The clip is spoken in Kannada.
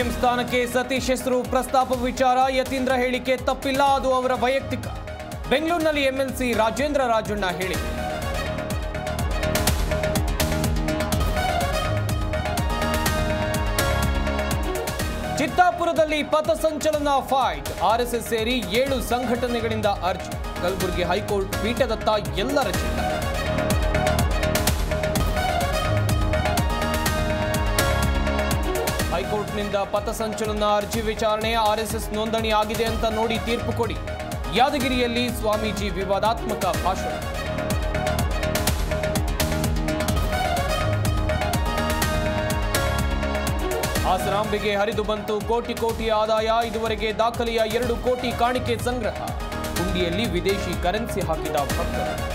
ಸಿಎಂ ಸ್ಥಾನಕ್ಕೆ ಸತೀಶ್ ಹೆಸರು ಪ್ರಸ್ತಾಪ ವಿಚಾರ ಯತೀಂದ್ರ ಹೇಳಿಕೆ ತಪ್ಪಿಲ್ಲ, ಅದು ಅವರ ವೈಯಕ್ತಿಕ. ಬೆಂಗಳೂರಿನಲ್ಲಿ ಎಂಎಲ್ಸಿ ರಾಜೇಂದ್ರ ರಾಜಣ್ಣ ಹೇಳಿಕೆ. ಚಿತ್ತಾಪುರದಲ್ಲಿ ಪಥಸಂಚಲನ ಫೈಟ್, ಆರ್ಎಸ್ಎಸ್ ಸೇರಿ 7 ಸಂಘಟನೆಗಳಿಂದ ಅರ್ಜಿ. ಕಲಬುರಗಿ ಹೈಕೋರ್ಟ್ ಪೀಠದತ್ತ ಎಲ್ಲರ ಚಿತ್ತ. ಹೈಕೋರ್ಟ್ನಿಂದ ಪಥಸಂಚಲನ ಅರ್ಜಿ ವಿಚಾರಣೆ, ಆರ್ಎಸ್ಎಸ್ ನೋಂದಣಿ ಆಗಿದೆ ಅಂತ ನೋಡಿ ತೀರ್ಪು ಕೊಡಿ. ಯಾದಗಿರಿಯಲ್ಲಿ ಸ್ವಾಮೀಜಿ ವಿವಾದಾತ್ಮಕ ಭಾಷಣ. ಹಾಸನಾಂಬೆಗೆ ಹರಿದು ಬಂತು ಕೋಟಿ ಕೋಟಿ ಆದಾಯ, ಇದುವರೆಗೆ ದಾಖಲೆಯ 2 ಕೋಟಿ ಕಾಣಿಕೆ ಸಂಗ್ರಹ. ಹುಂಡಿಯಲ್ಲಿ ವಿದೇಶಿ ಕರೆನ್ಸಿ ಹಾಕಿದ ಭಕ್ತರು.